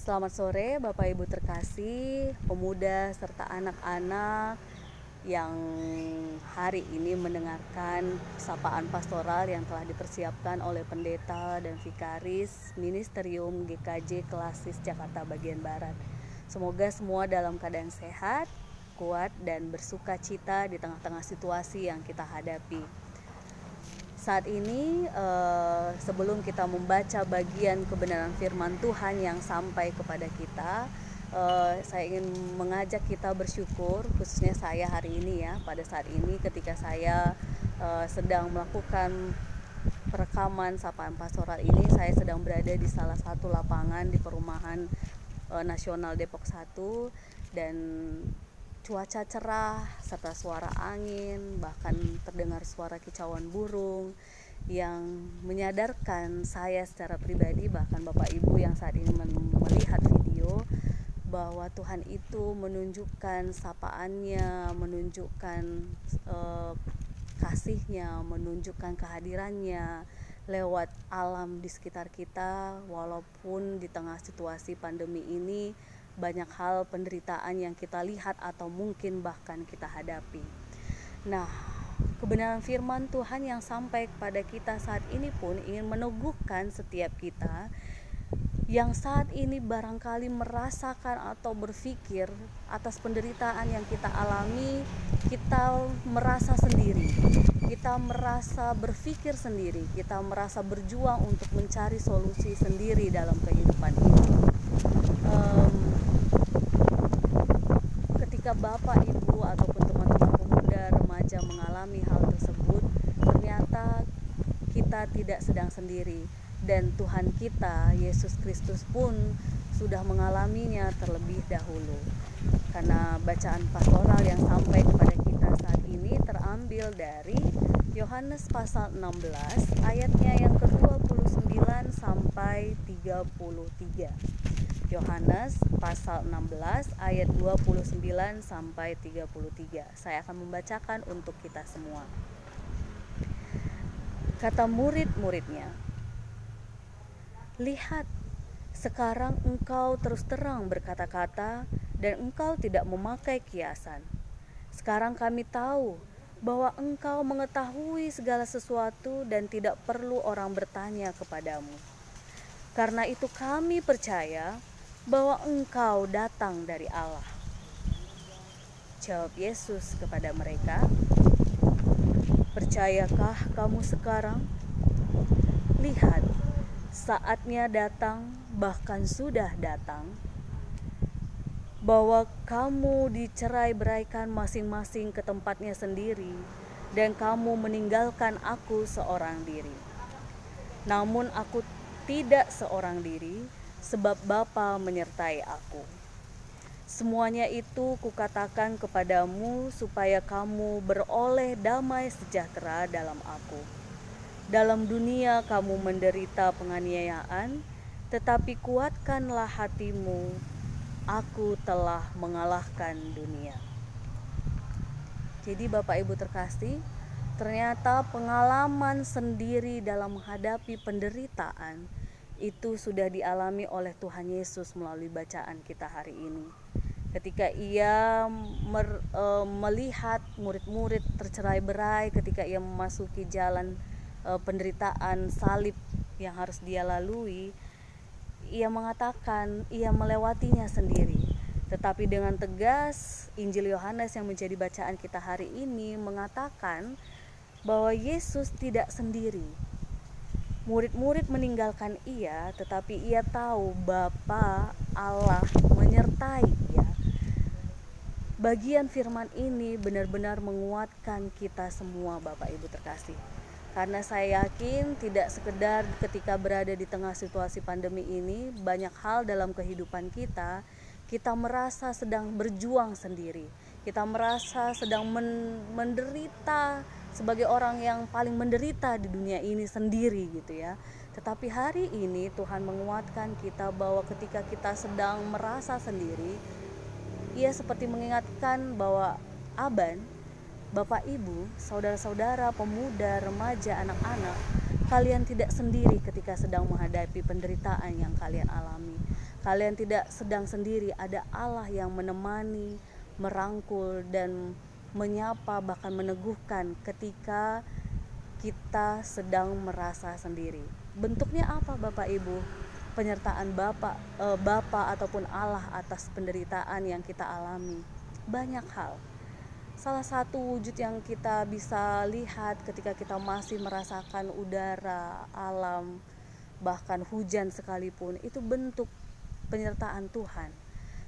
Selamat sore Bapak Ibu terkasih, pemuda serta anak-anak yang hari ini mendengarkan sapaan pastoral yang telah dipersiapkan oleh pendeta dan vikaris Ministerium GKJ Klasis Jakarta Bagian Barat. Semoga semua dalam keadaan sehat, kuat, dan bersuka cita di tengah-tengah situasi yang kita hadapi. Saat ini sebelum kita membaca bagian kebenaran firman Tuhan yang sampai kepada kita, saya ingin mengajak kita bersyukur, khususnya saya hari ini ya, pada saat ini ketika saya sedang melakukan perekaman sapaan pastoral ini, saya sedang berada di salah satu lapangan di Perumahan Nasional Depok 1, dan cuaca cerah serta suara angin, bahkan terdengar suara kicauan burung yang menyadarkan saya secara pribadi, bahkan Bapak Ibu yang saat ini melihat video, bahwa Tuhan itu menunjukkan sapaannya, menunjukkan kasihnya, menunjukkan kehadirannya lewat alam di sekitar kita. Walaupun di tengah situasi pandemi ini banyak hal penderitaan yang kita lihat atau mungkin bahkan kita hadapi. Nah, kebenaran firman Tuhan yang sampai kepada kita saat ini pun ingin meneguhkan setiap kita yang saat ini barangkali merasakan atau berpikir atas penderitaan yang kita alami, kita merasa sendiri, kita merasa berpikir sendiri, kita merasa berjuang untuk mencari solusi sendiri dalam kehidupan ini. Ketika Bapak, Ibu, ataupun teman-teman pemuda, remaja mengalami hal tersebut, ternyata kita tidak sedang sendiri, dan Tuhan kita, Yesus Kristus pun sudah mengalaminya terlebih dahulu. Karena bacaan pastoral yang sampai kepada kita saat ini terambil dari Yohanes pasal 16 ayatnya yang ke-29 sampai 33. Yohanes pasal 16 ayat 29 sampai 33. Saya akan membacakan untuk kita semua. Kata murid-muridnya, "Lihat, sekarang engkau terus terang berkata-kata dan engkau tidak memakai kiasan. Sekarang kami tahu bahwa engkau mengetahui segala sesuatu dan tidak perlu orang bertanya kepadamu. Karena itu kami percaya bahwa engkau datang dari Allah." Jawab Yesus kepada mereka, "Percayakah kamu sekarang? Lihat, saatnya datang, bahkan sudah datang, bahwa kamu dicerai-beraikan masing-masing ke tempatnya sendiri, dan kamu meninggalkan aku seorang diri. Namun aku tidak seorang diri, sebab Bapa menyertai aku. Semuanya itu kukatakan kepadamu supaya kamu beroleh damai sejahtera dalam aku. Dalam dunia kamu menderita penganiayaan, tetapi kuatkanlah hatimu, aku telah mengalahkan dunia." Jadi Bapak Ibu terkasih, ternyata pengalaman sendiri dalam menghadapi penderitaan itu sudah dialami oleh Tuhan Yesus melalui bacaan kita hari ini. Ketika ia melihat murid-murid tercerai-berai, ketika ia memasuki jalan penderitaan salib yang harus dia lalui, ia mengatakan ia melewatinya sendiri. Tetapi dengan tegas, Injil Yohanes yang menjadi bacaan kita hari ini mengatakan bahwa Yesus tidak sendiri. Murid-murid meninggalkan ia, tetapi ia tahu Bapa Allah menyertai ia. Bagian firman ini benar-benar menguatkan kita semua Bapak Ibu terkasih. Karena saya yakin tidak sekedar ketika berada di tengah situasi pandemi ini, banyak hal dalam kehidupan kita merasa sedang berjuang sendiri. Kita merasa sedang menderita sebagai orang yang paling menderita di dunia ini sendiri gitu ya. Tetapi hari ini Tuhan menguatkan kita bahwa ketika kita sedang merasa sendiri, ia seperti mengingatkan bahwa Aban, Bapak Ibu, saudara-saudara, pemuda, remaja, anak-anak, kalian tidak sendiri ketika sedang menghadapi penderitaan yang kalian alami. Kalian tidak sedang sendiri, ada Allah yang menemani, merangkul, dan menyapa, bahkan meneguhkan ketika kita sedang merasa sendiri. Bentuknya apa Bapak Ibu? Penyertaan Bapa ataupun Allah atas penderitaan yang kita alami. Banyak hal. Salah satu wujud yang kita bisa lihat ketika kita masih merasakan udara, alam, bahkan hujan sekalipun, itu bentuk penyertaan Tuhan.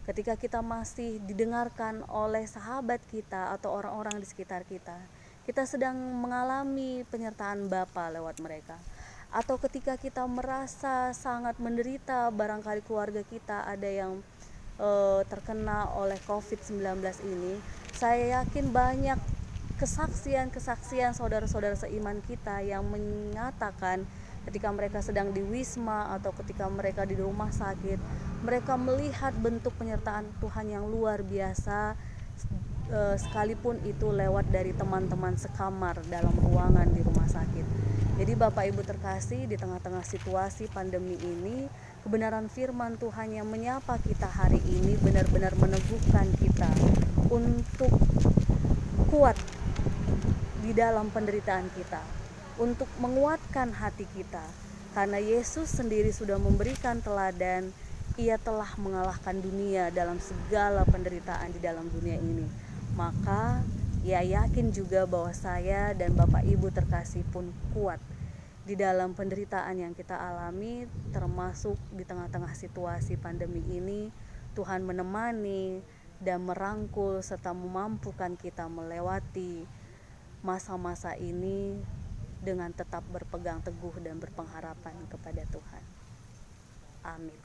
Ketika kita masih didengarkan oleh sahabat kita atau orang-orang di sekitar kita, kita sedang mengalami penyertaan Bapa lewat mereka. Atau ketika kita merasa sangat menderita, barangkali keluarga kita ada yang terkena oleh COVID-19 ini, saya yakin banyak kesaksian saudara-saudara seiman kita yang menyatakan ketika mereka sedang di wisma atau ketika mereka di rumah sakit, mereka melihat bentuk penyertaan Tuhan yang luar biasa, sekalipun itu lewat dari teman-teman sekamar dalam ruangan di rumah sakit. Jadi Bapak Ibu terkasih, di tengah-tengah situasi pandemi ini, kebenaran firman Tuhan yang menyapa kita hari ini benar-benar meneguhkan kita untuk kuat di dalam penderitaan kita, untuk menguatkan hati kita, karena Yesus sendiri sudah memberikan teladan. Ia telah mengalahkan dunia dalam segala penderitaan di dalam dunia ini. Maka ia yakin juga bahwa saya dan Bapak Ibu terkasih pun kuat di dalam penderitaan yang kita alami, termasuk di tengah-tengah situasi pandemi ini. Tuhan menemani dan merangkul serta memampukan kita melewati masa-masa ini dengan tetap berpegang teguh dan berpengharapan kepada Tuhan. Amin.